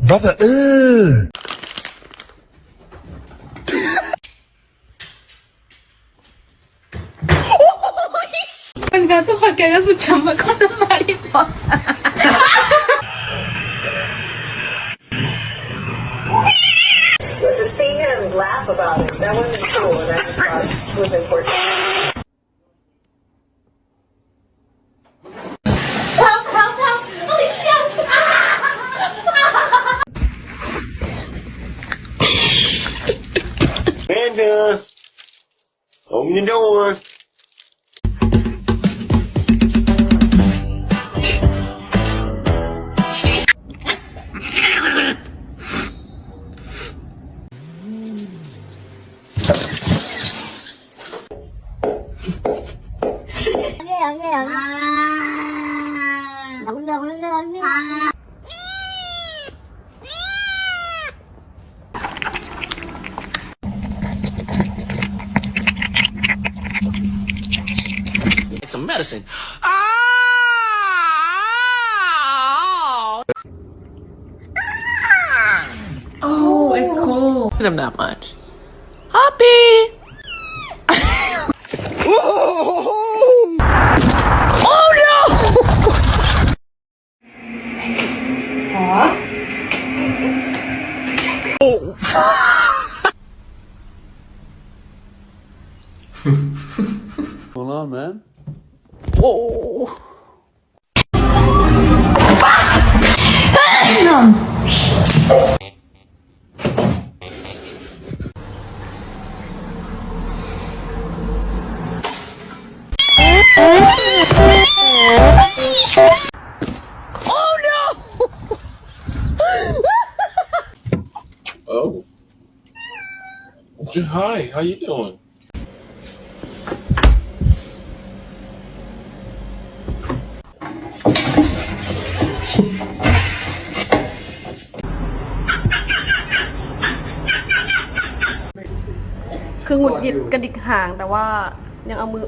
brother, Il gatto fa cagare su ciamba con una mariposa. To see him laugh about it, that wasn't cool, and I just thought it was important. Help, help, help! Alicia! Amanda, open the door. Some medicine. Oh, it's cold. Him that much. Hoppy. Oh no! What's going on, man? Whoa. Oh no! Oh. Hi, how you doing?คือหงุดหงิดกระดิกหางแต่ว่ายังเอามือ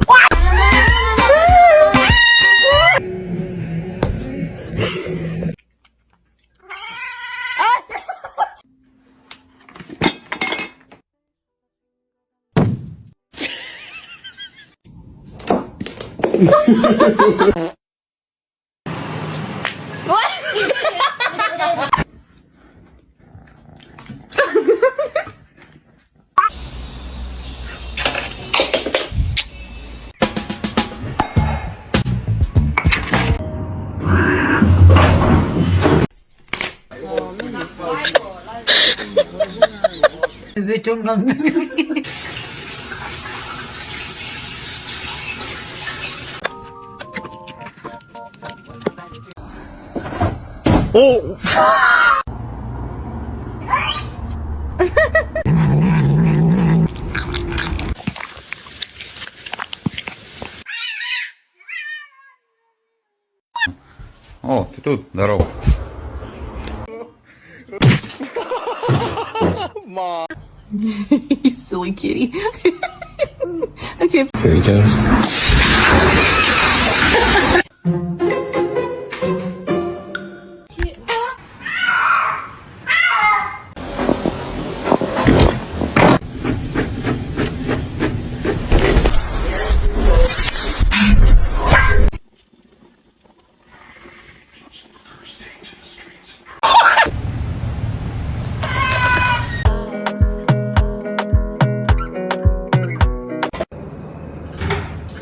О, ты тут, здорово. You silly kitty. Okay. Here he goes.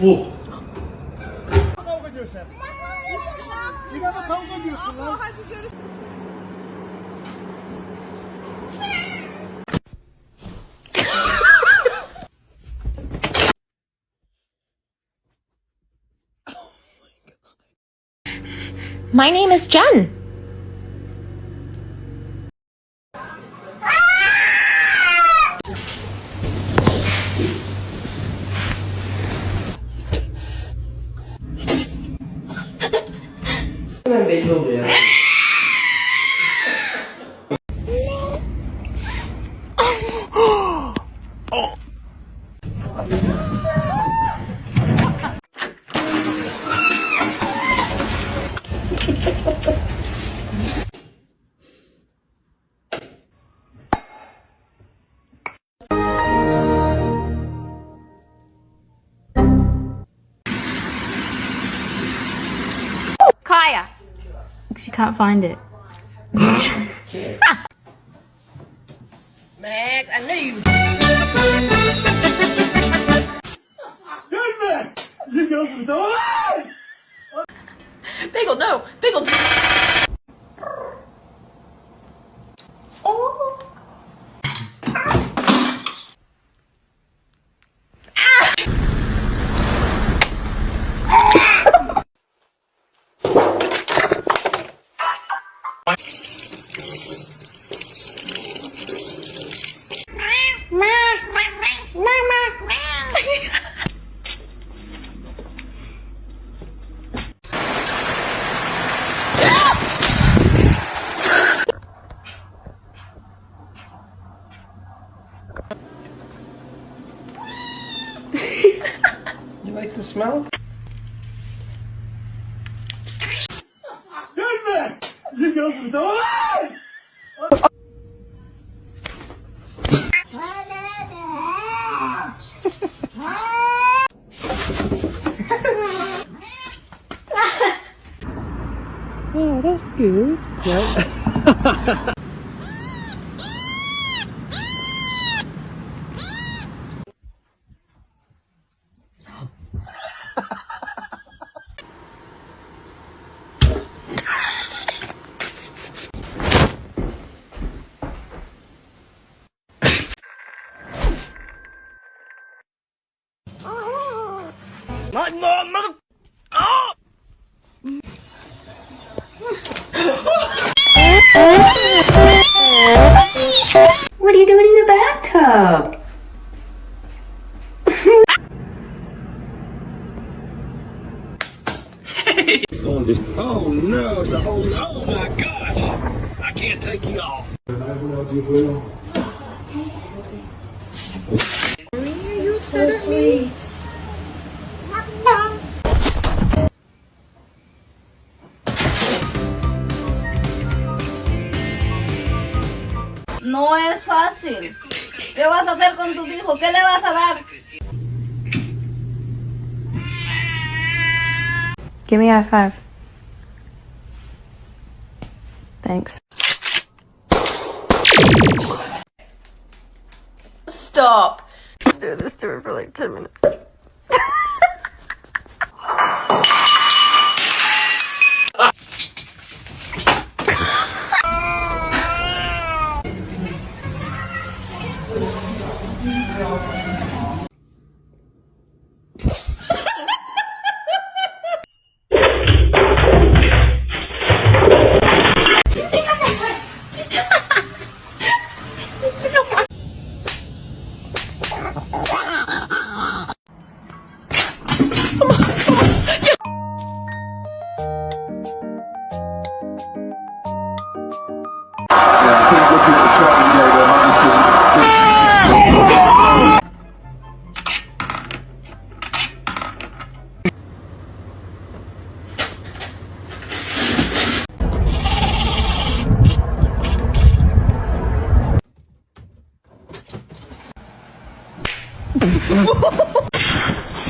오. kavga ediyorsun? Yine mi kavga ediyorsun lan? My name is Jen. Hemen belli oluyor ya. Higher. She can't find it. Max, I knew you was... Gelme! You go to the door! Bagel, no! Bagel! Oh! You like the smell? Gelme! You go to the door! Oh, that's good. Not more, mother... Oh! What are you doing in the bathtub? Oh no, it's a whole, oh my gosh! I can't take you off. You're so sweet. No es fácil. ¿Qué vas a hacer con tus hijos? ¿Qué le vas a dar? Give me a high five. Thanks. Stop. Do this to her for like 10 minutes.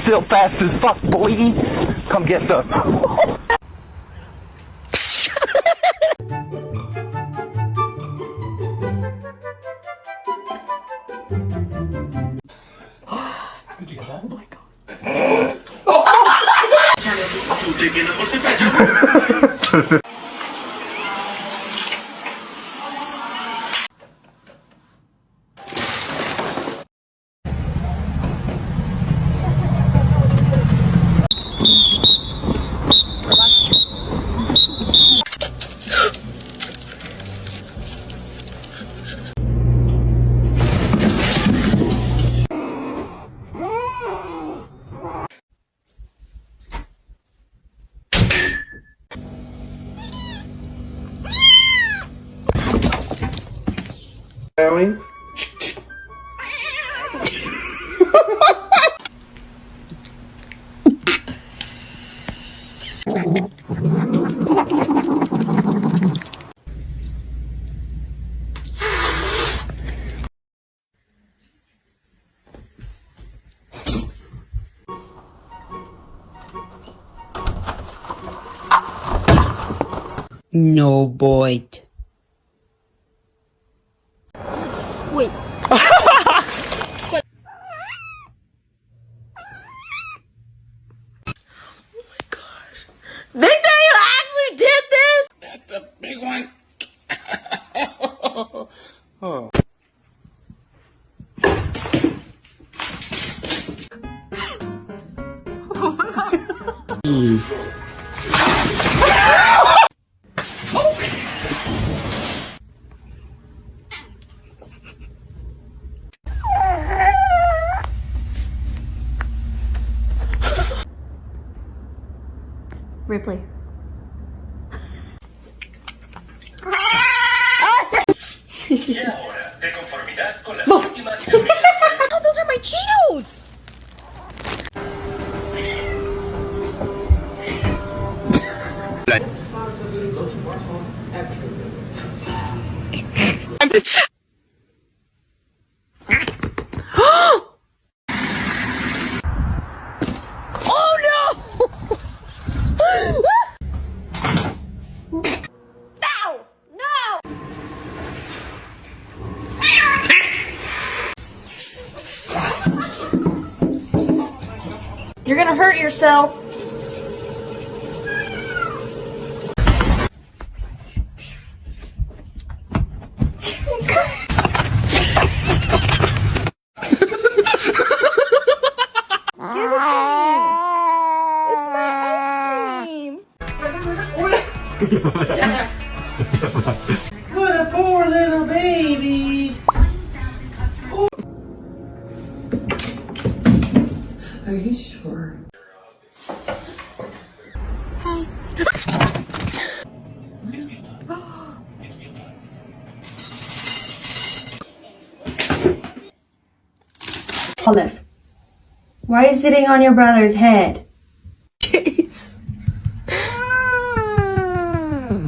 Still fast as fuck, boy. Come get some. Did you get that? Oh my god. Meowing. No bite. Wait. Big Day, you actually did this? That's the big one. Oh. Jeez. Ripley. Y ahora, de conformidad con las últimas normas. Oh, those are my Cheetos! You're gonna hurt yourself. What a poor little baby. Are you sure? Olive, why are you sitting on your brother's head? Jeez.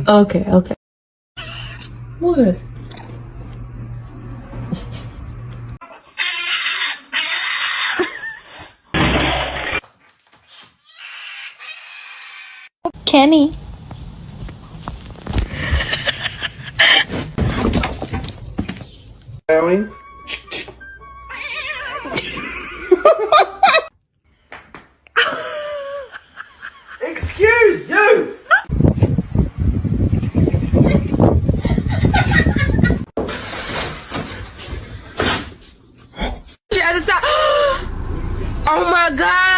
Okay. What? Kenny. Meowing. Excuse you! She had to stop. Oh my god!